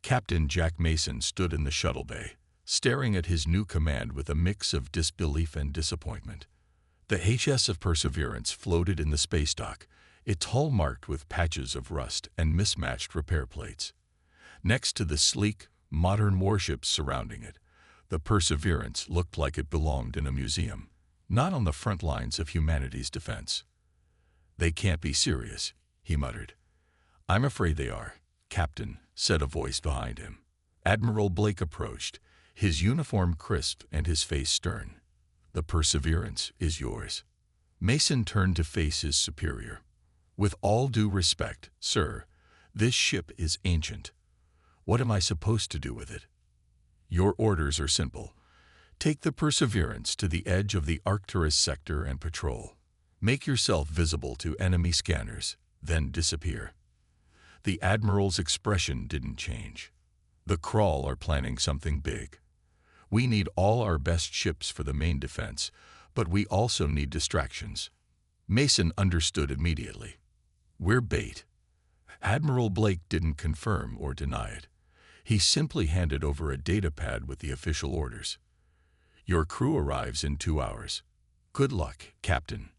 Captain Jack Mason stood in the shuttle bay, staring at his new command with a mix of disbelief and disappointment. The HS of Perseverance floated in the space dock, its hull marked with patches of rust and mismatched repair plates. Next to the sleek, modern warships surrounding it, the Perseverance looked like it belonged in a museum, not on the front lines of humanity's defense. "They can't be serious," he muttered. "I'm afraid they are, Captain," said a voice behind him. Admiral Blake approached, his uniform crisp and his face stern. "The Perseverance is yours." Mason turned to face his superior. "With all due respect, sir, this ship is ancient. What am I supposed to do with it?" "Your orders are simple. Take the Perseverance to the edge of the Arcturus sector and patrol. Make yourself visible to enemy scanners, then disappear." The Admiral's expression didn't change. "The Kraul are planning something big. We need all our best ships for the main defense, but we also need distractions." Mason understood immediately. "We're bait." Admiral Blake didn't confirm or deny it. He simply handed over a data pad with the official orders. "Your crew arrives in 2 hours. Good luck, Captain."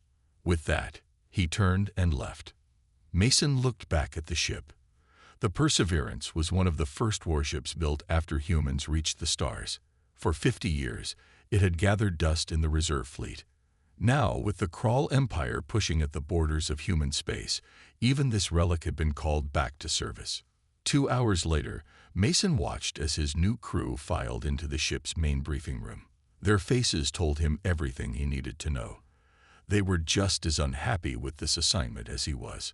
With that, he turned and left. Mason looked back at the ship. The Perseverance was one of the first warships built after humans reached the stars. For 50 years, it had gathered dust in the reserve fleet. Now, with the Kraul Empire pushing at the borders of human space, even this relic had been called back to service. 2 hours later, Mason watched as his new crew filed into the ship's main briefing room. Their faces told him everything he needed to know. They were just as unhappy with this assignment as he was.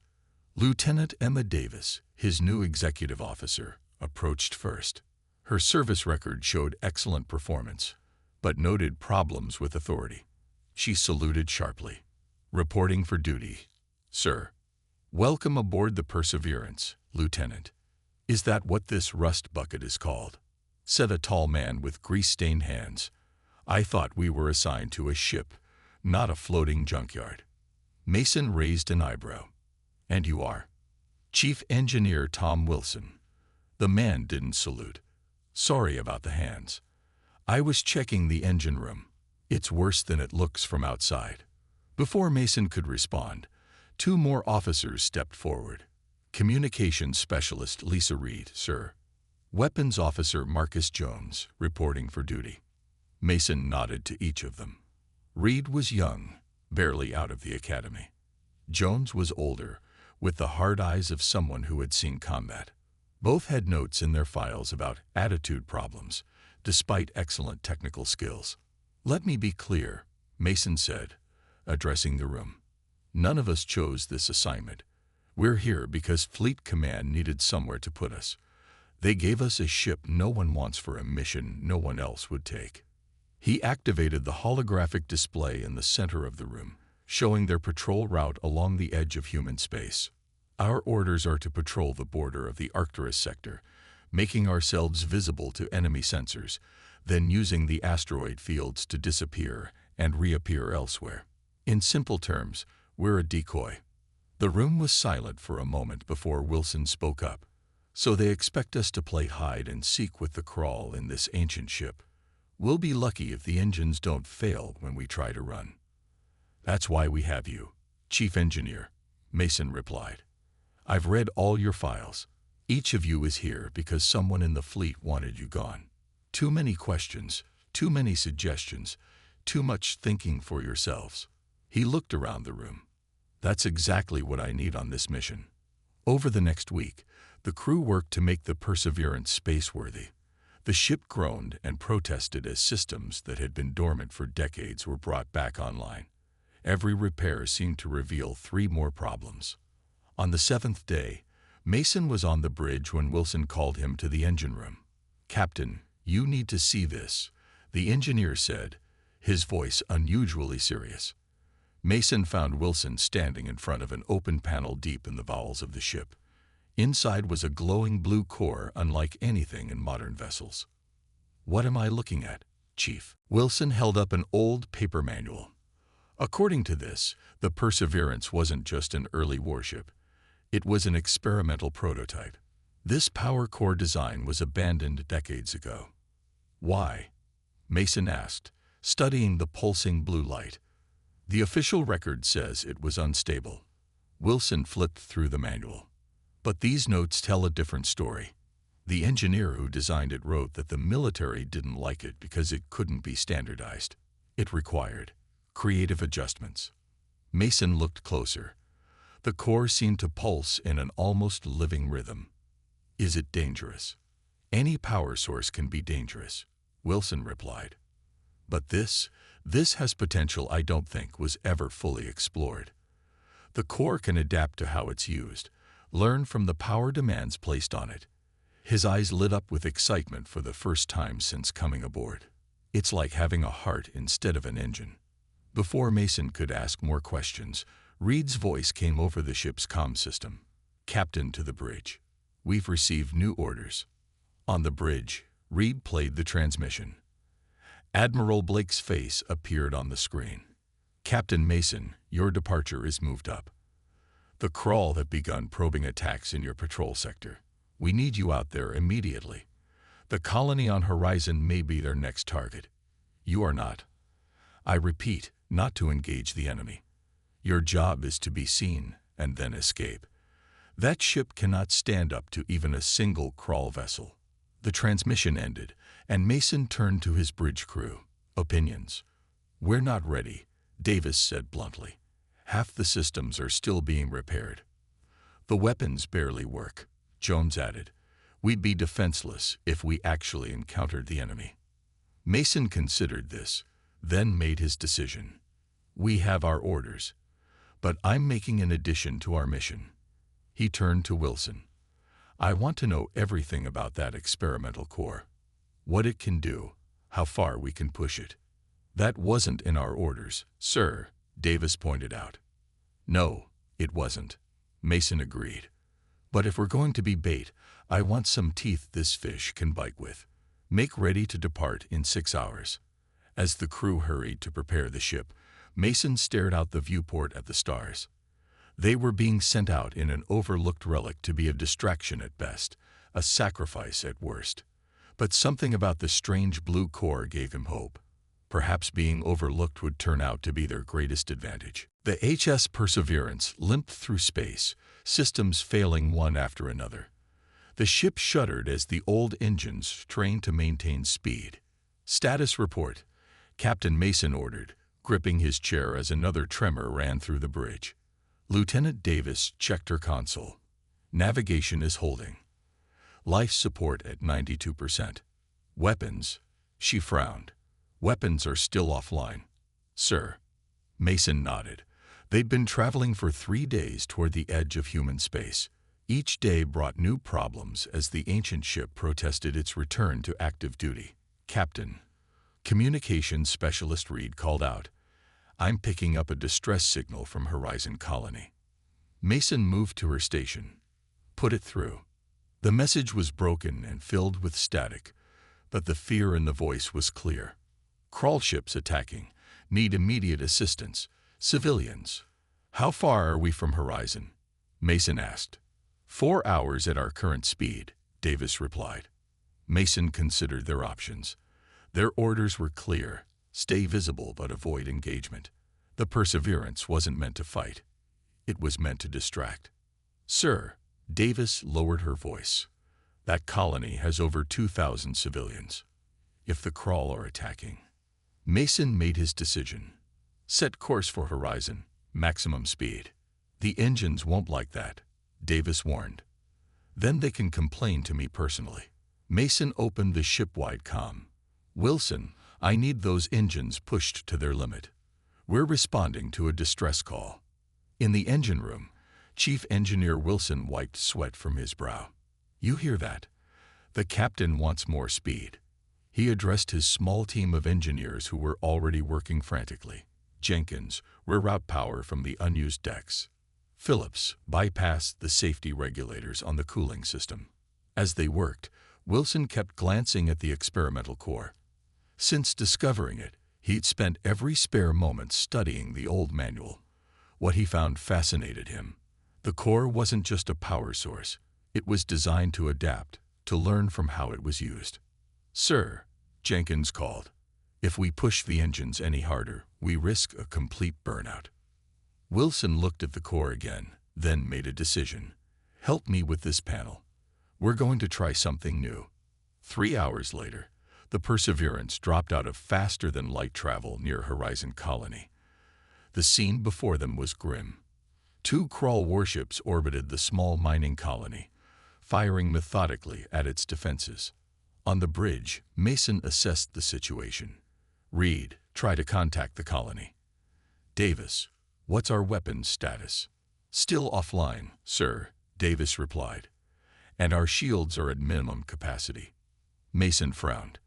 Lieutenant Emma Davis, his new executive officer, approached first. Her service record showed excellent performance, but noted problems with authority. She saluted sharply. "Reporting for duty, sir." "Welcome aboard the Perseverance, Lieutenant." "Is that what this rust bucket is called?" said a tall man with grease-stained hands. "I thought we were assigned to a ship, not a floating junkyard." Mason raised an eyebrow. "And you are?" "Chief Engineer Tom Wilson." The man didn't salute. "Sorry about the hands. I was checking the engine room. It's worse than it looks from outside." Before Mason could respond, 2 more officers stepped forward. "Communications Specialist Lisa Reed, sir." "Weapons Officer Marcus Jones, reporting for duty." Mason nodded to each of them. Reed was young, barely out of the academy. Jones was older, with the hard eyes of someone who had seen combat. Both had notes in their files about attitude problems, despite excellent technical skills. "Let me be clear," Mason said, addressing the room. "None of us chose this assignment. We're here because Fleet Command needed somewhere to put us. They gave us a ship no one wants for a mission no one else would take." He activated the holographic display in the center of the room, showing their patrol route along the edge of human space. "Our orders are to patrol the border of the Arcturus sector, making ourselves visible to enemy sensors, then using the asteroid fields to disappear and reappear elsewhere. In simple terms, we're a decoy." The room was silent for a moment before Wilson spoke up. "So they expect us to play hide and seek with the Kraul in this ancient ship. We'll be lucky if the engines don't fail when we try to run." "That's why we have you, Chief Engineer," Mason replied. "I've read all your files. Each of you is here because someone in the fleet wanted you gone. Too many questions, too many suggestions, too much thinking for yourselves." He looked around the room. "That's exactly what I need on this mission." Over the next week, the crew worked to make the Perseverance spaceworthy. The ship groaned and protested as systems that had been dormant for decades were brought back online. Every repair seemed to reveal 3 more problems. On the 7th day, Mason was on the bridge when Wilson called him to the engine room. "Captain, you need to see this," the engineer said, his voice unusually serious. Mason found Wilson standing in front of an open panel deep in the bowels of the ship. Inside was a glowing blue core unlike anything in modern vessels. "What am I looking at, Chief?" Wilson held up an old paper manual. According to this, the Perseverance wasn't just an early warship. It was an experimental prototype. This power core design was abandoned decades ago. Why? Mason asked, studying the pulsing blue light. The official record says it was unstable. Wilson flipped through the manual. But these notes tell a different story. The engineer who designed it wrote that the military didn't like it because it couldn't be standardized. It required creative adjustments. Mason looked closer. The core seemed to pulse in an almost living rhythm. Is it dangerous? Any power source can be dangerous, Wilson replied. But this has potential I don't think was ever fully explored. The core can adapt to how it's used, learn from the power demands placed on it. His eyes lit up with excitement for the first time since coming aboard. It's like having a heart instead of an engine. Before Mason could ask more questions, Reed's voice came over the ship's comm system. Captain to the bridge. We've received new orders. On the bridge, Reed played the transmission. Admiral Blake's face appeared on the screen. Captain Mason, your departure is moved up. The Crawl have begun probing attacks in your patrol sector. We need you out there immediately. The colony on horizon may be their next target. You are not. I repeat, not to engage the enemy. Your job is to be seen and then escape. That ship cannot stand up to even a single Crawl vessel. The transmission ended, and Mason turned to his bridge crew. Opinions. We're not ready, Davis said bluntly. Half the systems are still being repaired. The weapons barely work, Jones added. We'd be defenseless if we actually encountered the enemy. Mason considered this, then made his decision. We have our orders, but I'm making an addition to our mission. He turned to Wilson. I want to know everything about that experimental core. What it can do, how far we can push it. That wasn't in our orders, sir, Davis pointed out. No, it wasn't, Mason agreed. But if we're going to be bait, I want some teeth this fish can bite with. Make ready to depart in 6 hours. As the crew hurried to prepare the ship, Mason stared out the viewport at the stars. They were being sent out in an overlooked relic to be a distraction at best, a sacrifice at worst. But something about the strange blue core gave him hope. Perhaps being overlooked would turn out to be their greatest advantage. The HS Perseverance limped through space, systems failing one after another. The ship shuddered as the old engines strained to maintain speed. Status report, Captain Mason ordered, gripping his chair as another tremor ran through the bridge. Lieutenant Davis checked her console. Navigation is holding. Life support at 92%. Weapons, she frowned. Weapons are still offline. Sir. Mason nodded. They'd been traveling for 3 days toward the edge of human space. Each day brought new problems as the ancient ship protested its return to active duty. Captain. Communications Specialist Reed called out. I'm picking up a distress signal from Horizon Colony. Mason moved to her station. Put it through. The message was broken and filled with static, but the fear in the voice was clear. Crawl ships attacking. Need immediate assistance. Civilians. How far are we from Horizon? Mason asked. 4 hours at our current speed, Davis replied. Mason considered their options. Their orders were clear. Stay visible but avoid engagement. The Perseverance wasn't meant to fight. It was meant to distract. Sir, Davis lowered her voice. That colony has over 2,000 civilians. If the Crawl are attacking. Mason made his decision. Set course for Horizon, maximum speed. The engines won't like that, Davis warned. Then they can complain to me personally. Mason opened the ship-wide comm. Wilson, I need those engines pushed to their limit. We're responding to a distress call. In the engine room, Chief Engineer Wilson wiped sweat from his brow. You hear that? The captain wants more speed. He addressed his small team of engineers who were already working frantically. Jenkins, reroute power from the unused decks. Phillips, bypassed the safety regulators on the cooling system. As they worked, Wilson kept glancing at the experimental core. Since discovering it, he'd spent every spare moment studying the old manual. What he found fascinated him. The core wasn't just a power source. It was designed to adapt, to learn from how it was used. "Sir," Jenkins called, "if we push the engines any harder, we risk a complete burnout." Wilson looked at the core again, then made a decision. "Help me with this panel. We're going to try something new." 3 hours later, the Perseverance dropped out of faster-than-light travel near Horizon Colony. The scene before them was grim. 2 crawl warships orbited the small mining colony, firing methodically at its defenses. On the bridge, Mason assessed the situation. "Reed, try to contact the colony." "Davis, what's our weapons status?" "Still offline, sir," Davis replied. "And our shields are at minimum capacity." Mason frowned.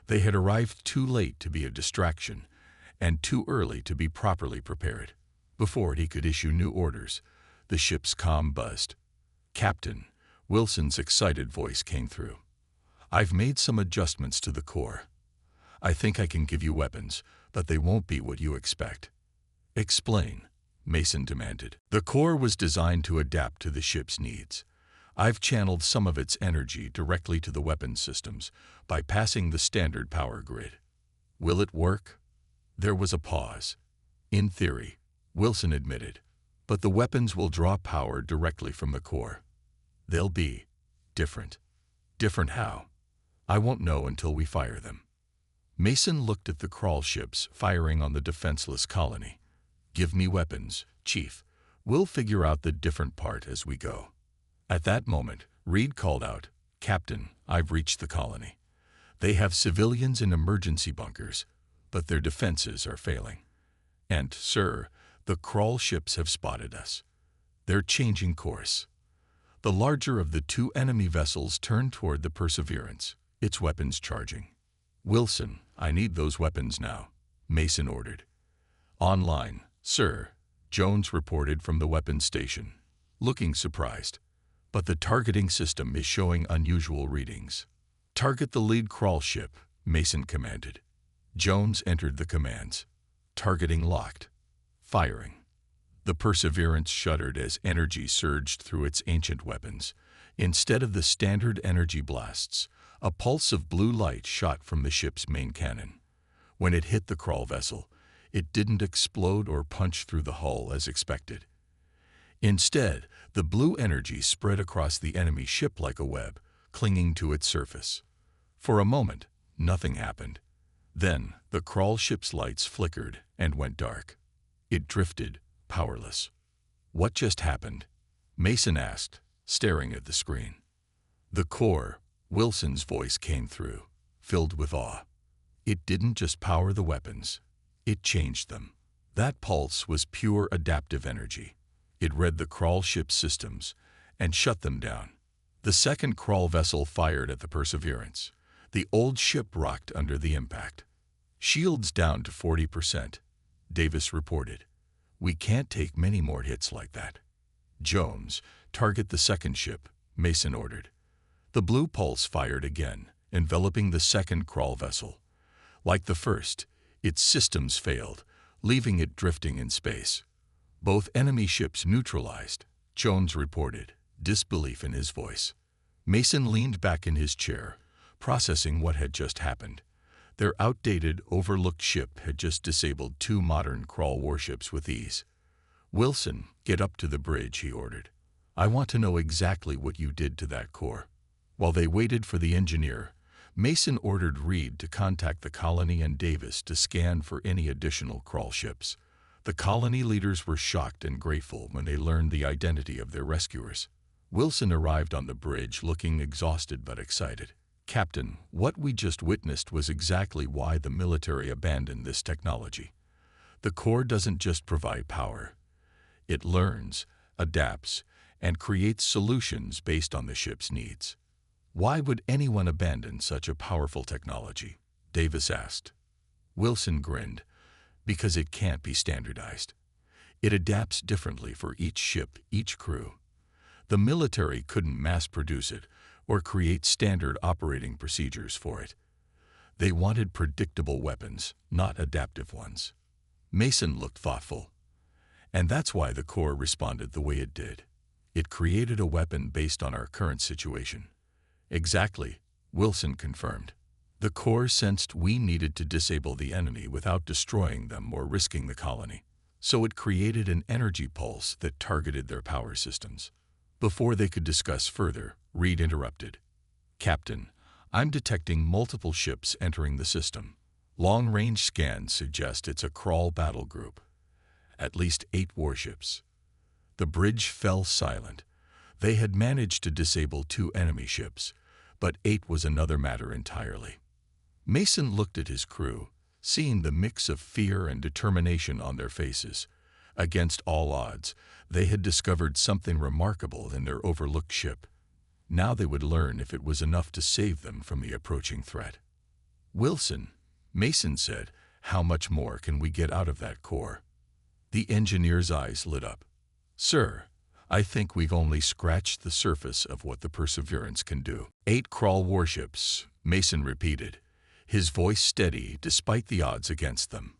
They had arrived too late to be a distraction, and too early to be properly prepared. Before he could issue new orders, the ship's comm buzzed. "Captain," Wilson's excited voice came through. "I've made some adjustments to the core. I think I can give you weapons, but they won't be what you expect." "Explain," Mason demanded. "The core was designed to adapt to the ship's needs. I've channeled some of its energy directly to the weapons systems, bypassing the standard power grid. Will it work?" There was a pause. "In theory," Wilson admitted, "but the weapons will draw power directly from the core. They'll be different." "Different how?" "I won't know until we fire them." Mason looked at the crawl ships firing on the defenseless colony. "Give me weapons, Chief. We'll figure out the different part as we go." At that moment, Reed called out, "Captain, I've reached the colony. They have civilians in emergency bunkers, but their defenses are failing. And, sir, the crawl ships have spotted us. They're changing course." The larger of the 2 enemy vessels turned toward the Perseverance, its weapons charging. "Wilson, I need those weapons now," Mason ordered. "Online, sir," Jones reported from the weapons station, looking surprised. "But the targeting system is showing unusual readings." "Target the lead crawl ship," Mason commanded. Jones entered the commands. "Targeting locked. Firing." The Perseverance shuddered as energy surged through its ancient weapons. Instead of the standard energy blasts, a pulse of blue light shot from the ship's main cannon. When it hit the crawl vessel, it didn't explode or punch through the hull as expected. Instead, the blue energy spread across the enemy ship like a web, clinging to its surface. For a moment, nothing happened. Then, the crawl ship's lights flickered and went dark. It drifted, powerless. "What just happened?" Mason asked, staring at the screen. "The core," Wilson's voice came through, filled with awe. "It didn't just power the weapons. It changed them. That pulse was pure adaptive energy. It read the crawl ship's systems and shut them down." The second crawl vessel fired at the Perseverance. The old ship rocked under the impact. "Shields down to 40%, Davis reported. "We can't take many more hits like that." "Jones, target the second ship," Mason ordered. The blue pulse fired again, enveloping the second crawl vessel. Like the first, its systems failed, leaving it drifting in space. "Both enemy ships neutralized," Jones reported, disbelief in his voice. Mason leaned back in his chair, processing what had just happened. Their outdated, overlooked ship had just disabled 2 modern crawl warships with ease. "Wilson, get up to the bridge," he ordered. "I want to know exactly what you did to that core." While they waited for the engineer, Mason ordered Reed to contact the colony and Davis to scan for any additional crawl ships. The colony leaders were shocked and grateful when they learned the identity of their rescuers. Wilson arrived on the bridge looking exhausted but excited. "Captain, what we just witnessed was exactly why the military abandoned this technology. The core doesn't just provide power. It learns, adapts, and creates solutions based on the ship's needs." "Why would anyone abandon such a powerful technology?" Davis asked. Wilson grinned. "Because it can't be standardized. It adapts differently for each ship, each crew. The military couldn't mass-produce it or create standard operating procedures for it. They wanted predictable weapons, not adaptive ones." Mason looked thoughtful. "And that's why the core responded the way it did. It created a weapon based on our current situation. Exactly, Wilson confirmed. The core sensed we needed to disable the enemy without destroying them or risking the colony. So it created an energy pulse that targeted their power systems. Before they could discuss further, Reed interrupted. Captain, I'm detecting multiple ships entering the system. Long-range scans suggest it's a crawl battle group. At least 8 warships. The bridge fell silent. They had managed to disable 2 enemy ships, but 8 was another matter entirely. Mason looked at his crew, seeing the mix of fear and determination on their faces. Against all odds, they had discovered something remarkable in their overlooked ship. Now they would learn if it was enough to save them from the approaching threat. Wilson, Mason said, how much more can we get out of that core? The engineer's eyes lit up. Sir, I think we've only scratched the surface of what the Perseverance can do. 8 crawl warships, Mason repeated, his voice steady despite the odds against them.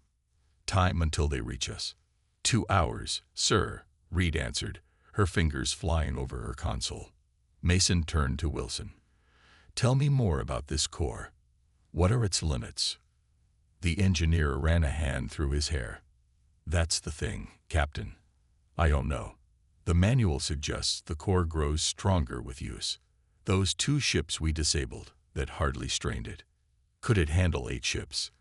Time until they reach us. 2 hours, sir, Reed answered, her fingers flying over her console. Mason turned to Wilson. Tell me more about this core. What are its limits? The engineer ran a hand through his hair. That's the thing, Captain. I don't know. The manual suggests the core grows stronger with use. Those 2 ships we disabled, that hardly strained it. Could it handle 8 ships?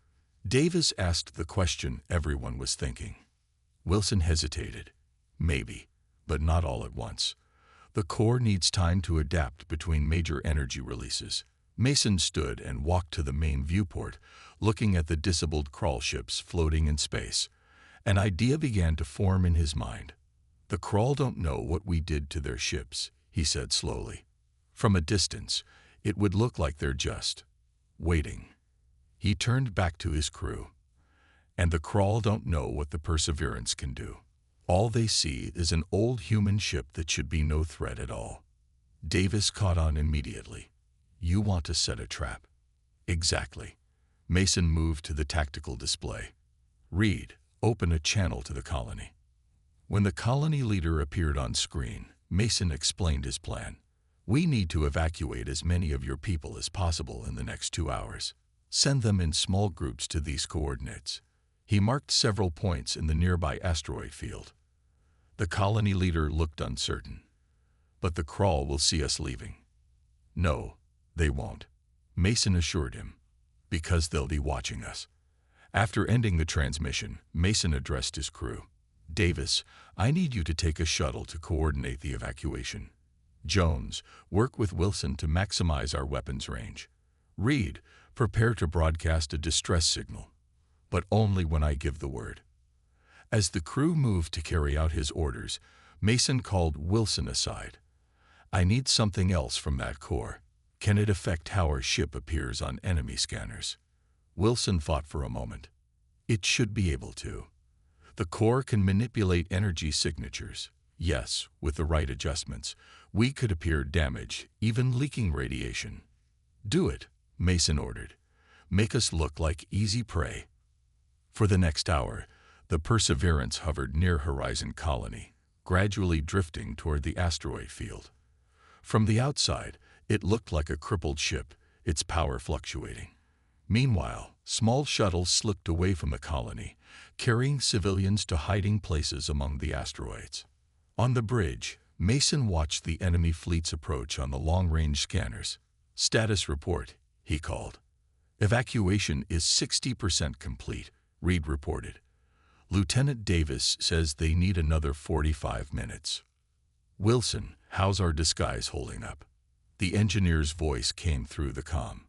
Davis asked the question everyone was thinking. Wilson hesitated. Maybe, but not all at once. The core needs time to adapt between major energy releases. Mason stood and walked to the main viewport, looking at the disabled crawl ships floating in space. An idea began to form in his mind. The crawl don't know what we did to their ships, he said slowly. From a distance, it would look like they're just waiting. He turned back to his crew. And the crawl don't know what the Perseverance can do. All they see is an old human ship that should be no threat at all. Davis caught on immediately. You want to set a trap. Exactly. Mason moved to the tactical display. Reed, open a channel to the colony. When the colony leader appeared on screen, Mason explained his plan. We need to evacuate as many of your people as possible in the next 2 hours. Send them in small groups to these coordinates. He marked several points in the nearby asteroid field. The colony leader looked uncertain. But the crawl will see us leaving. No, they won't, Mason assured him, because they'll be watching us. After ending the transmission, Mason addressed his crew. Davis, I need you to take a shuttle to coordinate the evacuation. Jones, work with Wilson to maximize our weapons range. Reed, prepare to broadcast a distress signal, but only when I give the word. As the crew moved to carry out his orders, Mason called Wilson aside. I need something else from that core. Can it affect how our ship appears on enemy scanners? Wilson thought for a moment. It should be able to. The core can manipulate energy signatures. Yes, with the right adjustments, we could appear damaged, even leaking radiation. Do it, Mason ordered. Make us look like easy prey. For the next hour, the Perseverance hovered near Horizon Colony, gradually drifting toward the asteroid field. From the outside, it looked like a crippled ship, its power fluctuating. Meanwhile, small shuttles slipped away from the colony, carrying civilians to hiding places among the asteroids. On the bridge, Mason watched the enemy fleet's approach on the long-range scanners. Status report, he called. Evacuation is 60% complete, Reed reported. Lieutenant Davis says they need another 45 minutes. Wilson, how's our disguise holding up? The engineer's voice came through the comm.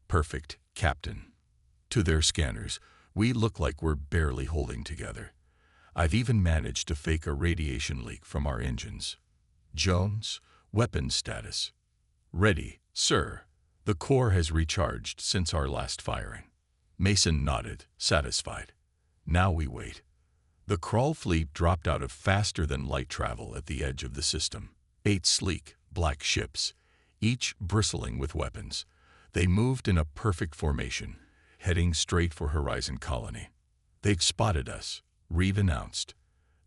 Perfect, Captain. To their scanners, we look like we're barely holding together. I've even managed to fake a radiation leak from our engines. Jones, weapons status. Ready, sir. The core has recharged since our last firing. Mason nodded, satisfied. Now we wait. The crawl fleet dropped out of faster-than-light travel at the edge of the system. 8 sleek, black ships, each bristling with weapons. They moved in a perfect formation, heading straight for Horizon Colony. They've spotted us, Reed announced.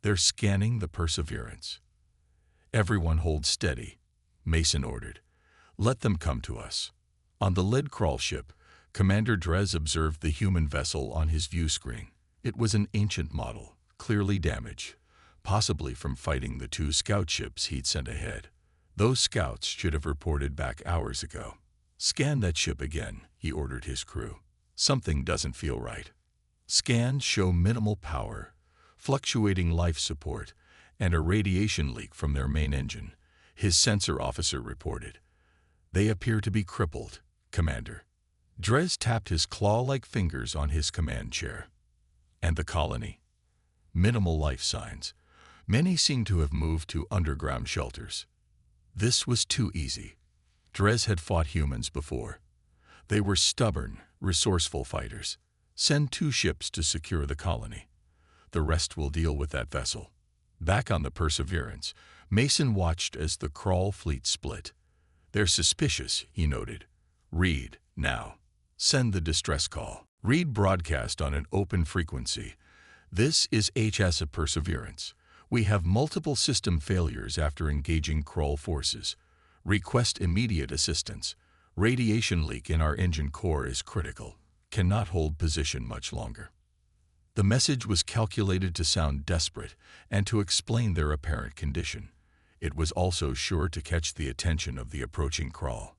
They're scanning the Perseverance. Everyone hold steady, Mason ordered. Let them come to us. On the lead crawl ship, Commander Drez observed the human vessel on his view screen. It was an ancient model, clearly damaged, possibly from fighting the 2 scout ships he'd sent ahead. Those scouts should have reported back hours ago. Scan that ship again, he ordered his crew. Something doesn't feel right. Scans show minimal power, fluctuating life support, and a radiation leak from their main engine, his sensor officer reported. They appear to be crippled, Commander. Drez tapped his claw-like fingers on his command chair. And the colony? Minimal life signs. Many seem to have moved to underground shelters. This was too easy. Drez had fought humans before. They were stubborn, resourceful fighters. Send 2 ships to secure the colony. The rest will deal with that vessel. Back on the Perseverance, Mason watched as the crawl fleet split. They're suspicious, he noted. Reed, now. Send the distress call. Reed broadcast on an open frequency. This is HFY Perseverance. We have multiple system failures after engaging crawl forces. Request immediate assistance. Radiation leak in our engine core is critical. Cannot hold position much longer. The message was calculated to sound desperate and to explain their apparent condition. It was also sure to catch the attention of the approaching crawl.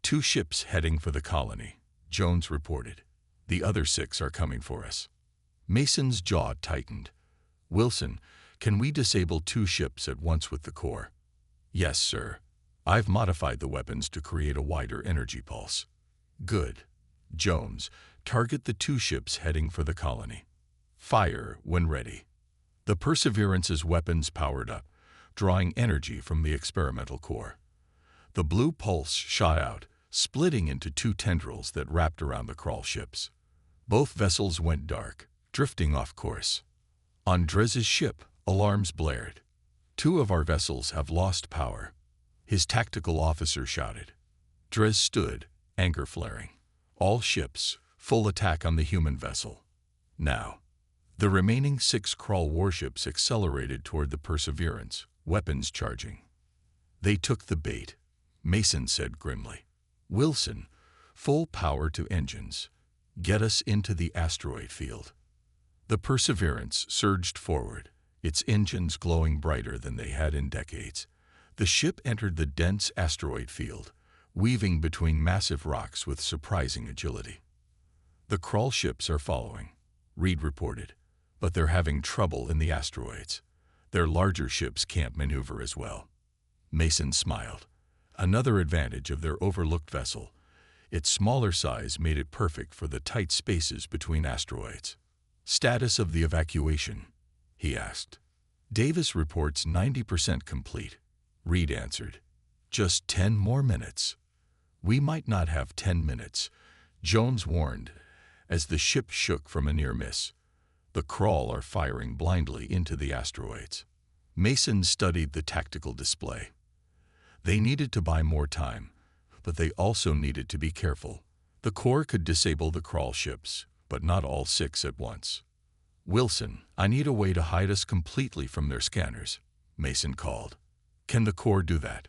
2 ships heading for the colony, Jones reported. The other 6 are coming for us. Mason's jaw tightened. Wilson, can we disable 2 ships at once with the core? Yes, sir. I've modified the weapons to create a wider energy pulse. Good. Jones, target the 2 ships heading for the colony. Fire when ready. The Perseverance's weapons powered up, drawing energy from the experimental core. The blue pulse shot out, splitting into 2 tendrils that wrapped around the crawl ships. Both vessels went dark, drifting off course. On Drez's ship, alarms blared. 2 of our vessels have lost power, his tactical officer shouted. Drez stood, anger flaring. All ships, full attack on the human vessel. Now. The remaining 6 crawl warships accelerated toward the Perseverance, weapons charging. They took the bait, Mason said grimly. Wilson, full power to engines. Get us into the asteroid field. The Perseverance surged forward, its engines glowing brighter than they had in decades. The ship entered the dense asteroid field, weaving between massive rocks with surprising agility. The crawl ships are following, Reed reported, but they're having trouble in the asteroids. Their larger ships can't maneuver as well. Mason smiled. Another advantage of their overlooked vessel. Its smaller size made it perfect for the tight spaces between asteroids. Status of the evacuation, he asked. Davis reports 90% complete, Reed answered. Just 10 more minutes. We might not have 10 minutes, Jones warned, as the ship shook from a near miss. The crawl are firing blindly into the asteroids. Mason studied the tactical display. They needed to buy more time, but they also needed to be careful. The core could disable the crawl ships, but not all 6 at once. Wilson, I need a way to hide us completely from their scanners, Mason called. Can the core do that?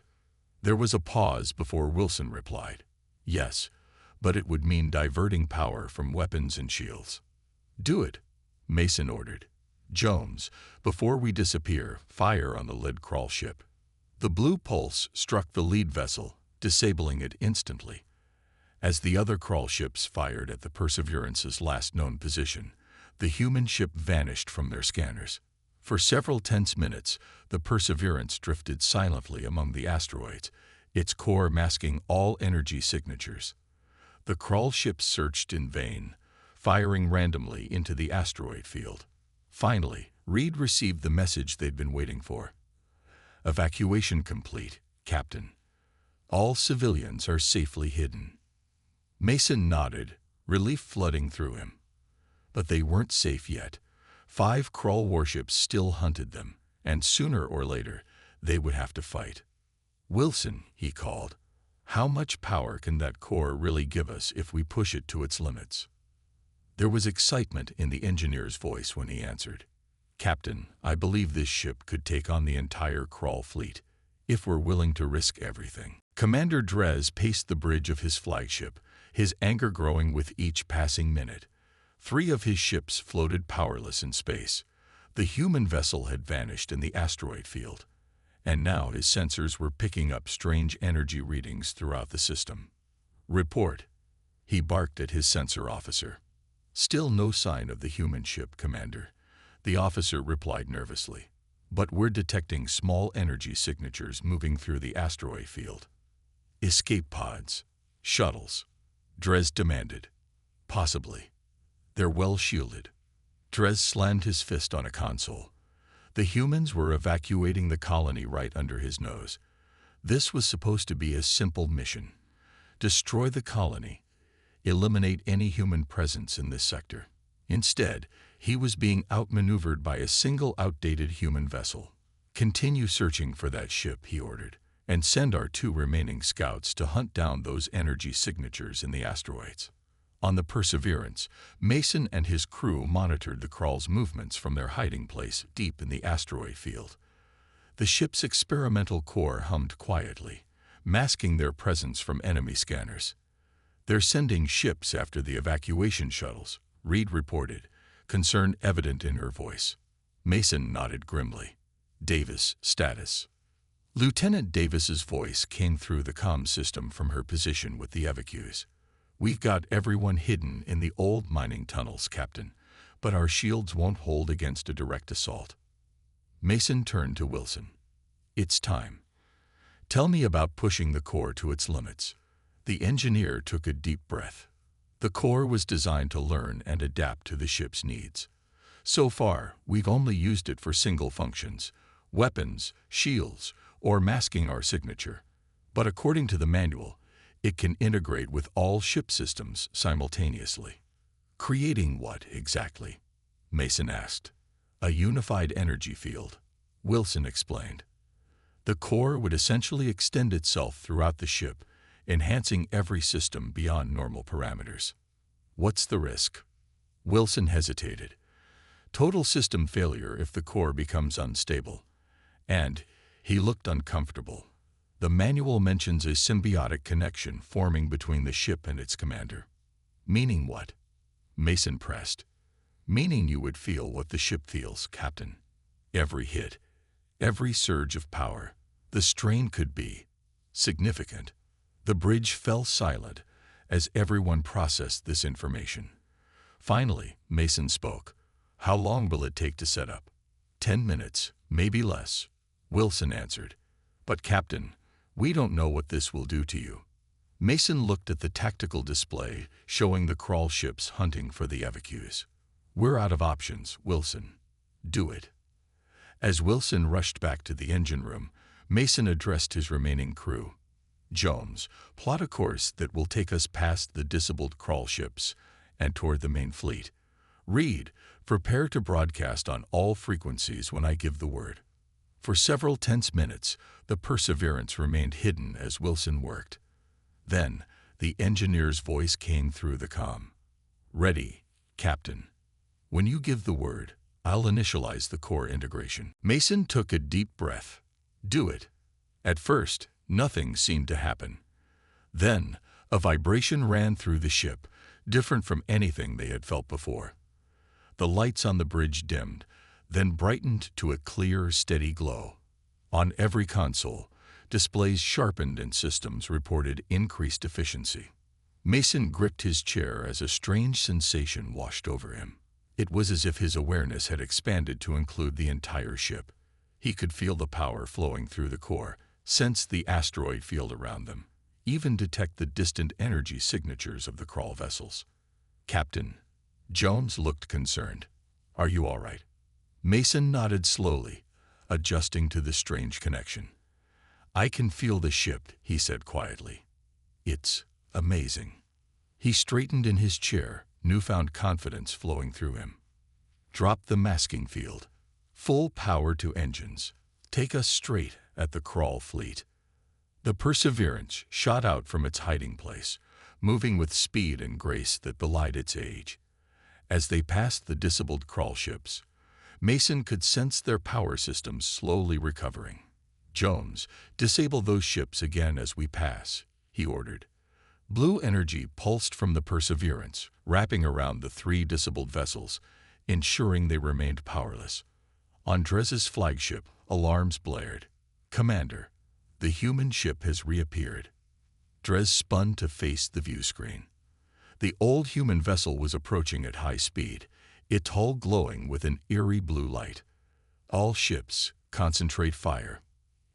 There was a pause before Wilson replied. Yes, but it would mean diverting power from weapons and shields. Do it, Mason ordered. Jones, before we disappear, fire on the lead crawl ship. The blue pulse struck the lead vessel, disabling it instantly. As the other crawl ships fired at the Perseverance's last known position, the human ship vanished from their scanners. For several tense minutes, the Perseverance drifted silently among the asteroids, its core masking all energy signatures. The crawl ships searched in vain, firing randomly into the asteroid field. Finally, Reed received the message they'd been waiting for. Evacuation complete, Captain. All civilians are safely hidden. Mason nodded, relief flooding through him. But they weren't safe yet. 5 crawl warships still hunted them, and sooner or later, they would have to fight. Wilson, he called, how much power can that core really give us if we push it to its limits? There was excitement in the engineer's voice when he answered. Captain, I believe this ship could take on the entire crawl fleet. if we're willing to risk everything. Commander Dres paced the bridge of his flagship, his anger growing with each passing minute. 3 of his ships floated powerless in space. The human vessel had vanished in the asteroid field, and now his sensors were picking up strange energy readings throughout the system. "Report," he barked at his sensor officer. "Still no sign of the human ship, Commander," the officer replied nervously. "But we're detecting small energy signatures moving through the asteroid field." "Escape pods, shuttles," Dres demanded. "Possibly. They're well shielded." Dres slammed his fist on a console. The humans were evacuating the colony right under his nose. This was supposed to be a simple mission. Destroy the colony. Eliminate any human presence in this sector. Instead, he was being outmaneuvered by a single outdated human vessel. "Continue searching for that ship," he ordered, "and send our 2 remaining scouts to hunt down those energy signatures in the asteroids." On the Perseverance, Mason and his crew monitored the Krall's movements from their hiding place deep in the asteroid field. The ship's experimental core hummed quietly, masking their presence from enemy scanners. "They're sending ships after the evacuation shuttles," Reed reported, concern evident in her voice. Mason nodded grimly. "Davis, status." Lieutenant Davis's voice came through the comm system from her position with the evacuees. "We've got everyone hidden in the old mining tunnels, Captain, but our shields won't hold against a direct assault." Mason turned to Wilson. "It's time. Tell me about pushing the core to its limits." The engineer took a deep breath. The core was designed to learn and adapt to the ship's needs. So far, we've only used it for single functions: weapons, shields, or masking our signature. But according to the manual, it can integrate with all ship systems simultaneously. "Creating what, exactly?" Mason asked. "A unified energy field," Wilson explained. "The core would essentially extend itself throughout the ship, enhancing every system beyond normal parameters." "What's the risk?" Wilson hesitated. "Total system failure if the core becomes unstable." And he looked uncomfortable. "The manual mentions a symbiotic connection forming between the ship and its commander." "Meaning what?" Mason pressed. "Meaning you would feel what the ship feels, Captain. Every hit, every surge of power. The strain could be significant." The bridge fell silent as everyone processed this information. Finally, Mason spoke. "How long will it take to set up?" 10 minutes, maybe less," Wilson answered. "But Captain, we don't know what this will do to you." Mason looked at the tactical display showing the Krall ships hunting for the evacuees. "We're out of options, Wilson. Do it." As Wilson rushed back to the engine room, Mason addressed his remaining crew. "Jones, plot a course that will take us past the disabled Krall ships and toward the main fleet. Reed, prepare to broadcast on all frequencies when I give the word." For several tense minutes, the Perseverance remained hidden as Wilson worked. Then, the engineer's voice came through the comm. "Ready, Captain. When you give the word, I'll initialize the core integration." Mason took a deep breath. "Do it." At first, nothing seemed to happen. Then, a vibration ran through the ship, different from anything they had felt before. The lights on the bridge dimmed, then brightened to a clear, steady glow. On every console, displays sharpened and systems reported increased efficiency. Mason gripped his chair as a strange sensation washed over him. It was as if his awareness had expanded to include the entire ship. He could feel the power flowing through the core, sense the asteroid field around them, even detect the distant energy signatures of the Krall vessels. "Captain," Jones looked concerned. "Are you all right?" Mason nodded slowly, adjusting to the strange connection. "I can feel the ship," he said quietly. "It's amazing." He straightened in his chair, newfound confidence flowing through him. "Drop the masking field. Full power to engines. Take us straight at the Krall fleet." The Perseverance shot out from its hiding place, moving with speed and grace that belied its age. As they passed the disabled Krall ships, Mason could sense their power systems slowly recovering. "Jones, disable those ships again as we pass," he ordered. Blue energy pulsed from the Perseverance, wrapping around the 3 disabled vessels, ensuring they remained powerless. On Drez's flagship, alarms blared. "Commander, the human ship has reappeared." Drez spun to face the view screen. The old human vessel was approaching at high speed, its hull glowing with an eerie blue light. "All ships, concentrate fire,"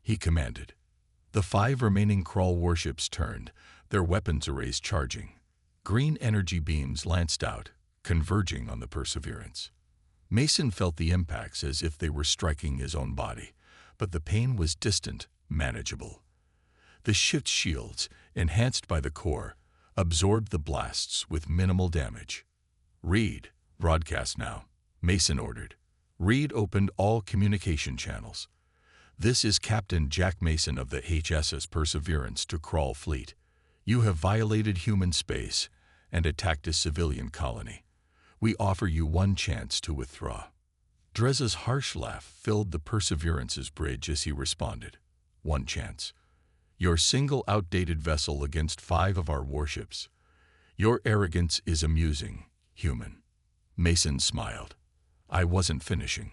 he commanded. The 5 remaining crawl warships turned, their weapons arrays charging. Green energy beams lanced out, converging on the Perseverance. Mason felt the impacts as if they were striking his own body, but the pain was distant, manageable. The ship's shields, enhanced by the core, absorbed the blasts with minimal damage. "Reed, broadcast now," Mason ordered. Reed opened all communication channels. "This is Captain Jack Mason of the HSS Perseverance to Crawl Fleet. You have violated human space and attacked a civilian colony. We offer you one chance to withdraw." Drez's harsh laugh filled the Perseverance's bridge as he responded. "One chance? Your single outdated vessel against 5 of our warships. Your arrogance is amusing, human." Mason smiled. "I wasn't finishing.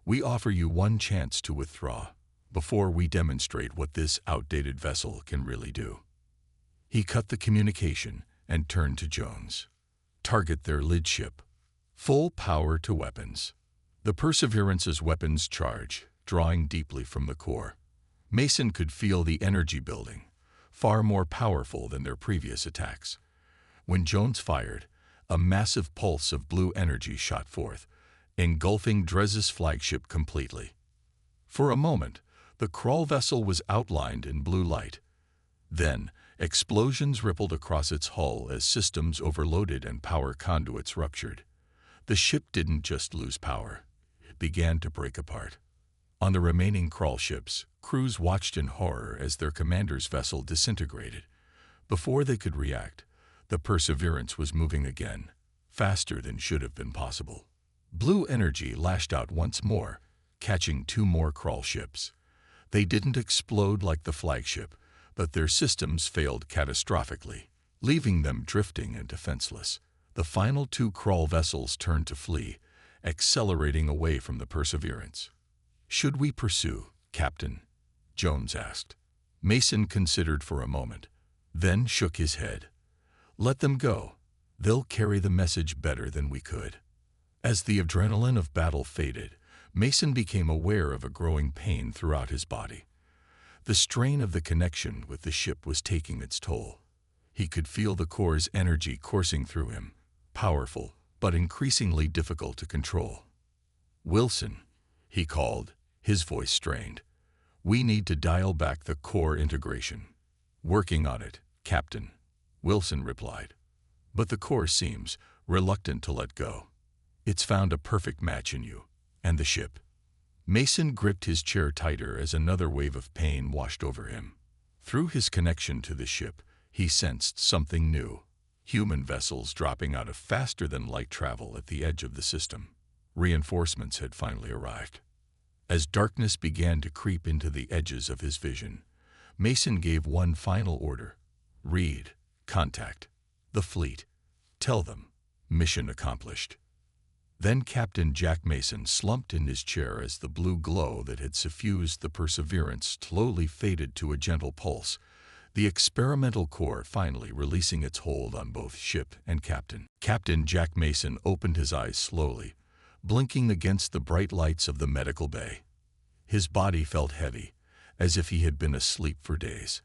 We offer you one chance to withdraw, before we demonstrate what this outdated vessel can really do." He cut the communication and turned to Jones. "Target their lid ship. Full power to weapons." The Perseverance's weapons charge, drawing deeply from the core. Mason could feel the energy building, far more powerful than their previous attacks. When Jones fired, a massive pulse of blue energy shot forth, engulfing Drez's flagship completely. For a moment, the crawl vessel was outlined in blue light. Then, explosions rippled across its hull as systems overloaded and power conduits ruptured. The ship didn't just lose power, it began to break apart. On the remaining crawl ships, crews watched in horror as their commander's vessel disintegrated. Before they could react, the Perseverance was moving again, faster than should have been possible. Blue energy lashed out once more, catching 2 more crawl ships. They didn't explode like the flagship, but their systems failed catastrophically, leaving them drifting and defenseless. The final 2 crawl vessels turned to flee, accelerating away from the Perseverance. "Should we pursue, Captain?" Jones asked. Mason considered for a moment, then shook his head. "Let them go. They'll carry the message better than we could." As the adrenaline of battle faded, Mason became aware of a growing pain throughout his body. The strain of the connection with the ship was taking its toll. He could feel the core's energy coursing through him, powerful, but increasingly difficult to control. "Wilson," he called, his voice strained. "We need to dial back the core integration." "Working on it, Captain," Wilson replied. "But the core seems reluctant to let go. It's found a perfect match in you and the ship." Mason gripped his chair tighter as another wave of pain washed over him. Through his connection to the ship, he sensed something new. Human vessels dropping out of faster-than-light travel at the edge of the system. Reinforcements had finally arrived. As darkness began to creep into the edges of his vision, Mason gave one final order. "Reed, contact the fleet. Tell them, mission accomplished." Then Captain Jack Mason slumped in his chair as the blue glow that had suffused the Perseverance slowly faded to a gentle pulse, the experimental core finally releasing its hold on both ship and captain. Captain Jack Mason opened his eyes slowly, blinking against the bright lights of the medical bay. His body felt heavy, as if he had been asleep for days.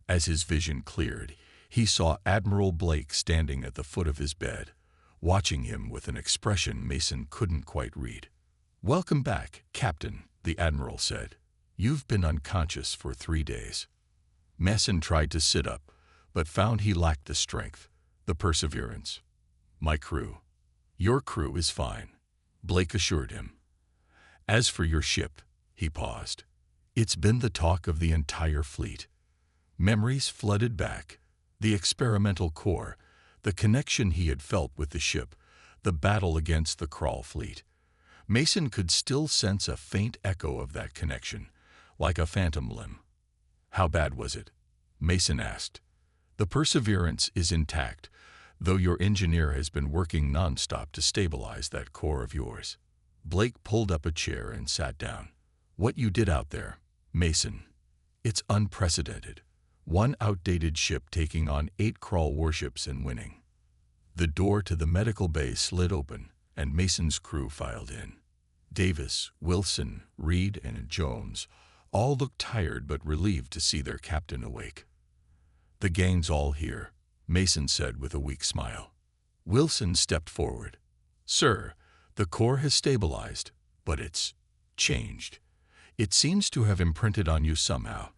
As his vision cleared, he saw Admiral Blake standing at the foot of his bed, watching him with an expression Mason couldn't quite read. "Welcome back, Captain," the Admiral said. "You've been unconscious for 3 days." Mason tried to sit up, but found he lacked the strength. The Perseverance. "My crew." "Your crew is fine," Blake assured him. "As for your ship," he paused. "It's been the talk of the entire fleet." Memories flooded back. The experimental core, the connection he had felt with the ship, the battle against the crawl fleet. Mason could still sense a faint echo of that connection, like a phantom limb. How bad was it? Mason asked. The Perseverance is intact, though your engineer has been working non-stop to stabilize that core of yours. Blake pulled up a chair and sat down. What you did out there, Mason, it's unprecedented. One outdated ship taking on 8 crawl warships and winning. The door to the medical bay slid open, and Mason's crew filed in. Davis, Wilson, Reed, and Jones all looked tired but relieved to see their captain awake. The gang's all here, Mason said with a weak smile. Wilson stepped forward. Sir, the core has stabilized, but it's changed. It seems to have imprinted on you somehow.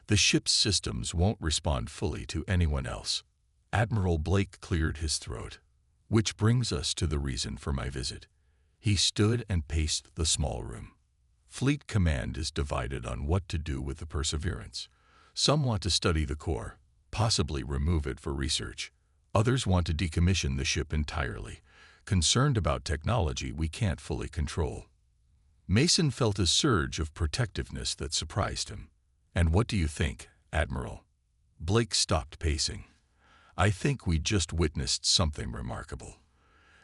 The ship's systems won't respond fully to anyone else. Admiral Blake cleared his throat. Which brings us to the reason for my visit. He stood and paced the small room. Fleet Command is divided on what to do with the Perseverance. Some want to study the core, possibly remove it for research. Others want to decommission the ship entirely, concerned about technology we can't fully control. Mason felt a surge of protectiveness that surprised him. And what do you think, Admiral? Blake stopped pacing. I think we just witnessed something remarkable.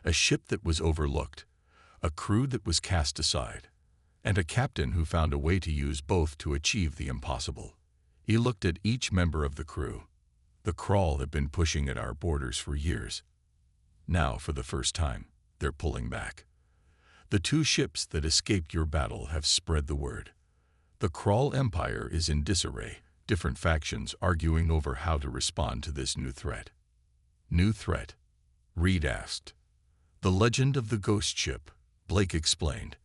A ship that was overlooked, a crew that was cast aside, and a captain who found a way to use both to achieve the impossible. He looked at each member of the crew. The crawl had been pushing at our borders for years. Now, for the first time, they're pulling back. The 2 ships that escaped your battle have spread the word. The crawl empire is in disarray, different factions arguing over how to respond to this new threat. New threat? Reed asked. The legend of the ghost ship, Blake explained.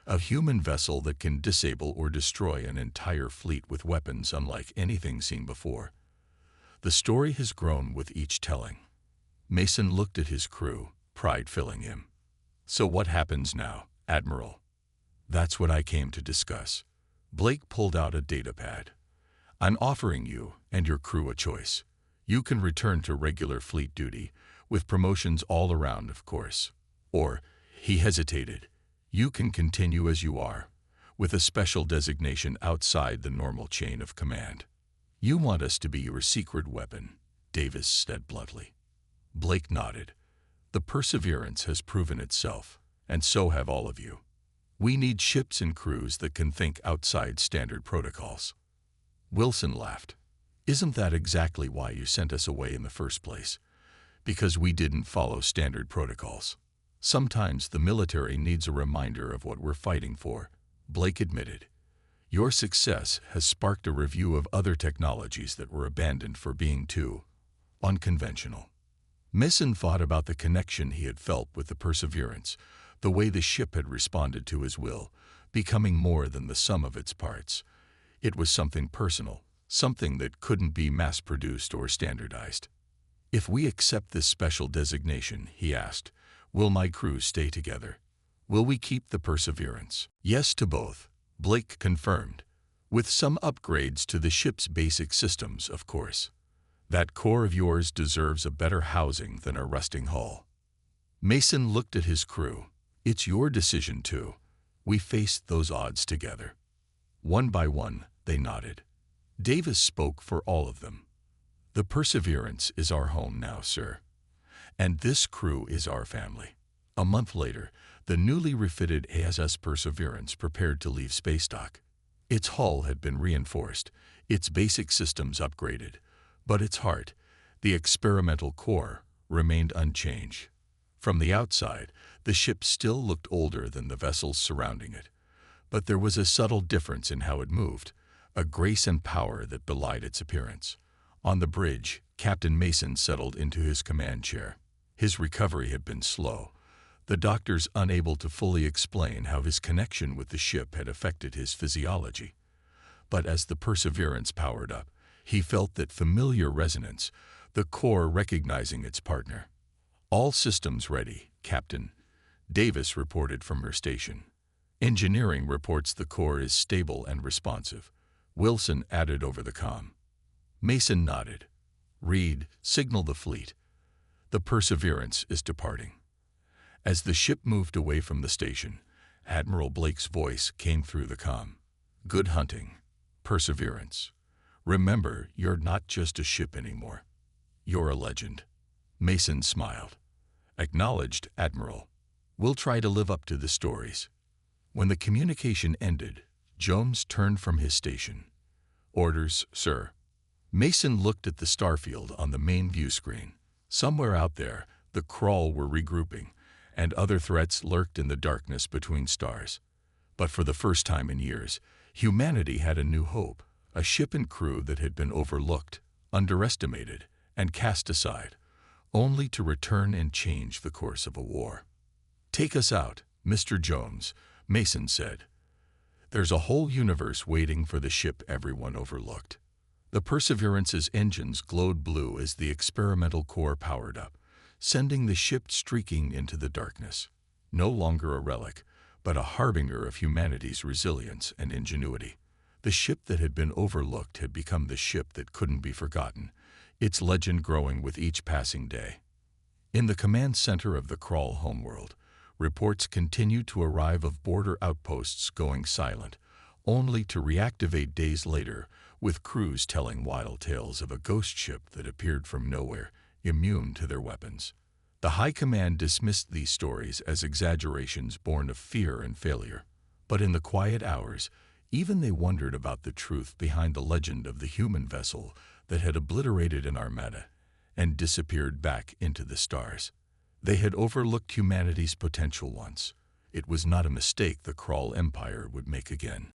A human vessel that can disable or destroy an entire fleet with weapons unlike anything seen before. The story has grown with each telling. Mason looked at his crew, pride filling him. So what happens now, Admiral? That's what I came to discuss. Blake pulled out a datapad. I'm offering you and your crew a choice. You can return to regular fleet duty, with promotions all around, of course. Or, he hesitated, you can continue as you are, with a special designation outside the normal chain of command. You want us to be your secret weapon, Davis said bluntly. Blake nodded. The Perseverance has proven itself, and so have all of you. We need ships and crews that can think outside standard protocols. Wilson laughed. Isn't that exactly why you sent us away in the first place? Because we didn't follow standard protocols. Sometimes the military needs a reminder of what we're fighting for, Blake admitted. Your success has sparked a review of other technologies that were abandoned for being too unconventional. Mason thought about the connection he had felt with the Perseverance, the way the ship had responded to his will, becoming more than the sum of its parts. It was something personal, something that couldn't be mass-produced or standardized. If we accept this special designation, he asked, will my crew stay together? Will we keep the Perseverance? Yes to both, Blake confirmed, with some upgrades to the ship's basic systems, of course. That core of yours deserves a better housing than a rusting hull. Mason looked at his crew. It's your decision too. We faced those odds together. One by one, they nodded. Davis spoke for all of them. The Perseverance is our home now, sir. And this crew is our family. A month later, the newly refitted ASS Perseverance prepared to leave space dock. Its hull had been reinforced, its basic systems upgraded, but its heart, the experimental core, remained unchanged. From the outside, the ship still looked older than the vessels surrounding it, but there was a subtle difference in how it moved, a grace and power that belied its appearance. On the bridge, Captain Mason settled into his command chair. His recovery had been slow, the doctors unable to fully explain how his connection with the ship had affected his physiology. But as the Perseverance powered up, he felt that familiar resonance, the core recognizing its partner. All systems ready, Captain, Davis reported from her station. Engineering reports the core is stable and responsive, Wilson added over the comm. Mason nodded. Reed, signal the fleet. The Perseverance is departing. As the ship moved away from the station, Admiral Blake's voice came through the comm. Good hunting. Perseverance. Remember, you're not just a ship anymore. You're a legend. Mason smiled. Acknowledged, Admiral. We'll try to live up to the stories. When the communication ended, Jones turned from his station. Orders, sir. Mason looked at the starfield on the main view screen. Somewhere out there, the Crawl were regrouping, and other threats lurked in the darkness between stars. But for the first time in years, humanity had a new hope, a ship and crew that had been overlooked, underestimated, and cast aside, only to return and change the course of a war. Take us out, Mr. Jones, Mason said. There's a whole universe waiting for the ship everyone overlooked. The Perseverance's engines glowed blue as the experimental core powered up, sending the ship streaking into the darkness. No longer a relic, but a harbinger of humanity's resilience and ingenuity. The ship that had been overlooked had become the ship that couldn't be forgotten, its legend growing with each passing day. In the command center of the Crawl homeworld, reports continued to arrive of border outposts going silent, only to reactivate days later with crews telling wild tales of a ghost ship that appeared from nowhere, immune to their weapons. The High Command dismissed these stories as exaggerations born of fear and failure. But in the quiet hours, even they wondered about the truth behind the legend of the human vessel that had obliterated an Armada and disappeared back into the stars. They had overlooked humanity's potential once. It was not a mistake the Crawl Empire would make again.